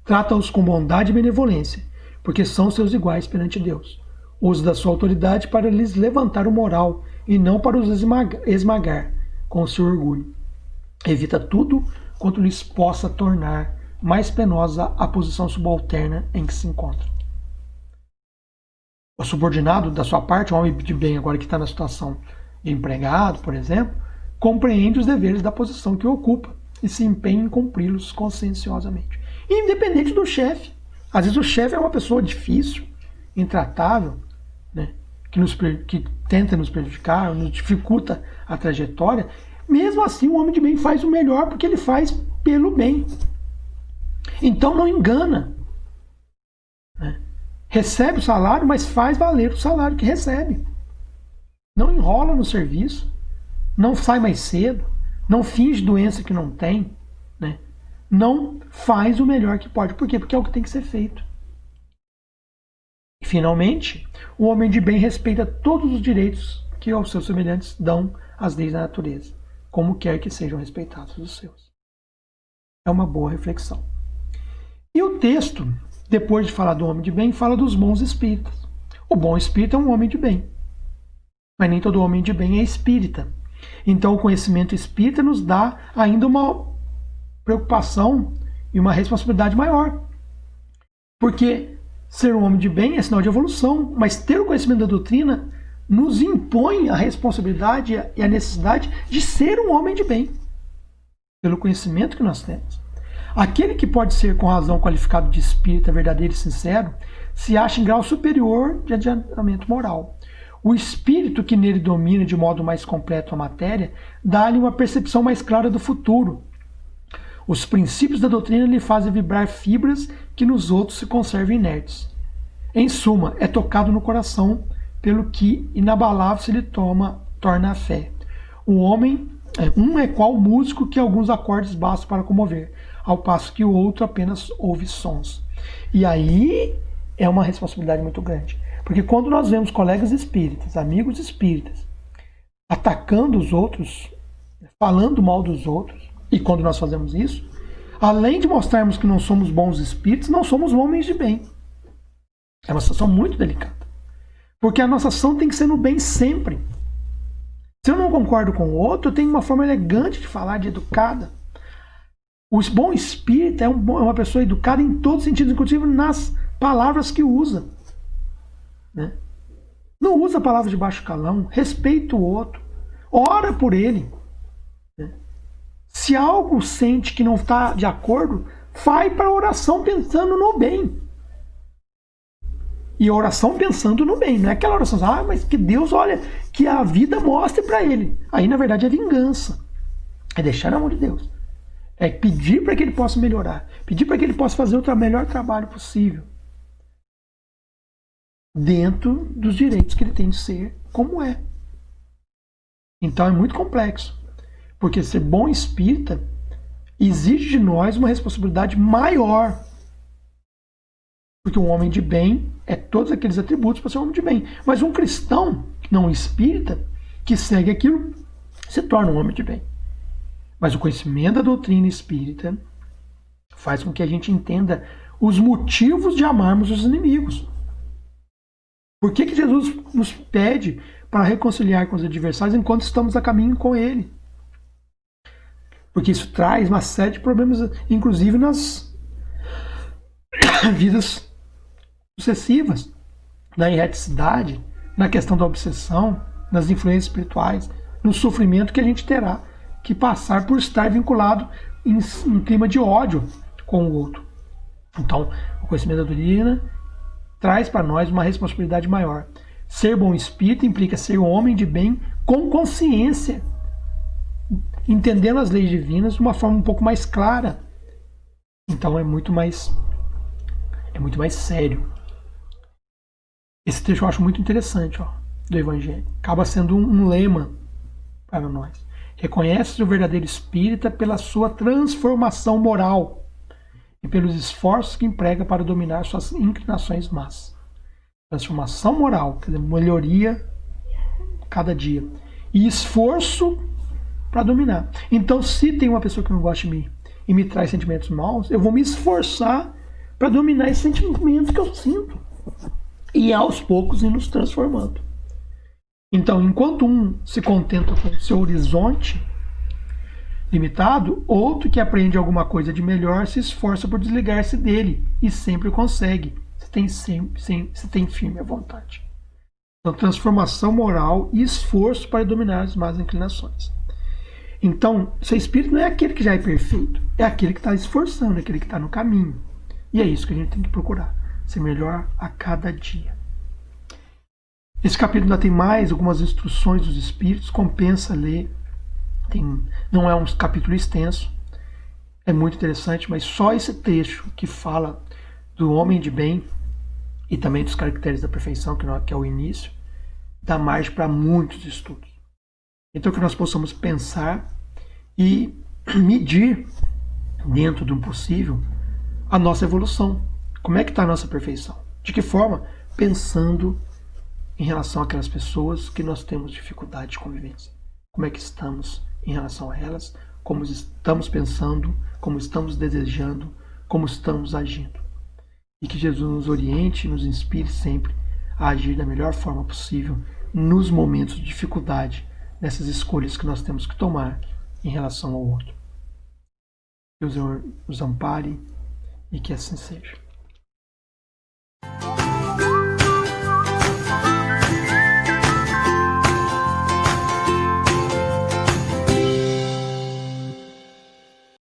trata-os com bondade e benevolência, porque são seus iguais perante Deus. Usa da sua autoridade para lhes levantar o moral e não para os esmagar com o seu orgulho. Evita tudo quanto lhes possa tornar mais penosa a posição subalterna em que se encontra. O subordinado, da sua parte, o homem de bem, agora que está na situação de empregado, por exemplo, compreende os deveres da posição que ocupa e se empenha em cumpri-los conscienciosamente. Independente do chefe. Às vezes o chefe é uma pessoa difícil, intratável, né, que tenta nos prejudicar, nos dificulta a trajetória. Mesmo assim, o homem de bem faz o melhor porque ele faz pelo bem. Então não engana. Né? Recebe o salário, mas faz valer o salário que recebe. Não enrola no serviço, não sai mais cedo, não finge doença que não tem, né? Não faz o melhor que pode. Por quê? Porque é o que tem que ser feito. E, finalmente, o homem de bem respeita todos os direitos que aos seus semelhantes dão as leis da natureza, como quer que sejam respeitados os seus. É uma boa reflexão. E o texto, depois de falar do homem de bem, fala dos bons espíritas. O bom espírito é um homem de bem. Mas nem todo homem de bem é espírita. Então o conhecimento espírita nos dá ainda uma preocupação e uma responsabilidade maior. Porque ser um homem de bem é sinal de evolução, mas ter o conhecimento da doutrina nos impõe a responsabilidade e a necessidade de ser um homem de bem, pelo conhecimento que nós temos. Aquele que pode ser com razão qualificado de espírita verdadeiro e sincero se acha em grau superior de adiantamento moral. O espírito que nele domina de modo mais completo a matéria dá-lhe uma percepção mais clara do futuro. Os princípios da doutrina lhe fazem vibrar fibras que nos outros se conservam inertes. Em suma, é tocado no coração, pelo que inabalável se lhe torna a fé. Um é qual músico que alguns acordes bastam para comover, ao passo que o outro apenas ouve sons. E aí é uma responsabilidade muito grande. Porque quando nós vemos colegas espíritas, amigos espíritas, atacando os outros, falando mal dos outros, e quando nós fazemos isso, além de mostrarmos que não somos bons espíritos, não somos homens de bem. É uma situação muito delicada. Porque a nossa ação tem que ser no bem sempre. Se eu não concordo com o outro, eu tenho uma forma elegante de falar, de educada. O bom espírita é uma pessoa educada em todos os sentidos, inclusive nas palavras que usa. Né? Não usa palavras de baixo calão, respeita o outro, ora por ele. Né? Se algo sente que não está de acordo, vai para a oração pensando no bem. E a oração pensando no bem, não é aquela oração, mas que Deus, olha, que a vida mostre para ele. Aí, na verdade, é vingança. É deixar na mão de Deus. É pedir para que ele possa melhorar. Pedir para que ele possa fazer o melhor trabalho possível. Dentro dos direitos que ele tem de ser como é. Então é muito complexo. Porque ser bom espírita exige de nós uma responsabilidade maior. Porque um homem de bem é todos aqueles atributos para ser um homem de bem. Mas um cristão não espírita que segue aquilo se torna um homem de bem. Mas o conhecimento da doutrina espírita faz com que a gente entenda os motivos de amarmos os inimigos. Por que Jesus nos pede para reconciliar com os adversários enquanto estamos a caminho com ele? Porque isso traz uma série de problemas, inclusive nas vidas sucessivas, na erraticidade, na questão da obsessão, nas influências espirituais, no sofrimento que a gente terá que passar por estar vinculado em um clima de ódio com o outro. Então, o conhecimento da doutrina traz para nós uma responsabilidade maior. Ser bom espírita implica ser um homem de bem com consciência, entendendo as leis divinas de uma forma um pouco mais clara. Então é muito mais sério. Esse trecho eu acho muito interessante, do Evangelho. Acaba sendo um lema para nós. Reconhece o verdadeiro espírita pela sua transformação moral e pelos esforços que emprega para dominar suas inclinações más. Transformação moral, quer dizer, melhoria cada dia. E esforço para dominar. Então, se tem uma pessoa que não gosta de mim e me traz sentimentos maus, eu vou me esforçar para dominar esses sentimentos que eu sinto. e aos poucos ir nos transformando. Então, enquanto um se contenta com o seu horizonte limitado, outro que aprende alguma coisa de melhor se esforça por desligar-se dele e sempre consegue, se tem firme a vontade. Então, transformação moral e esforço para dominar as más inclinações. Então, seu espírito não é aquele que já é perfeito, é aquele que está esforçando, é aquele que está no caminho. E é isso que a gente tem que procurar, ser melhor a cada dia. Esse capítulo ainda tem mais algumas instruções dos espíritos, compensa ler. Não é um capítulo extenso, é muito interessante, mas só esse trecho que fala do homem de bem e também dos caracteres da perfeição, que é o início, dá margem para muitos estudos. Então que nós possamos pensar e medir, dentro do possível, a nossa evolução. Como é que está a nossa perfeição? De que forma? Pensando em relação àquelas pessoas que nós temos dificuldade de convivência. Como é que estamos em relação a elas? Como estamos pensando? Como estamos desejando? Como estamos agindo? E que Jesus nos oriente e nos inspire sempre a agir da melhor forma possível nos momentos de dificuldade, nessas escolhas que nós temos que tomar em relação ao outro. Que o Senhor nos ampare e que assim seja.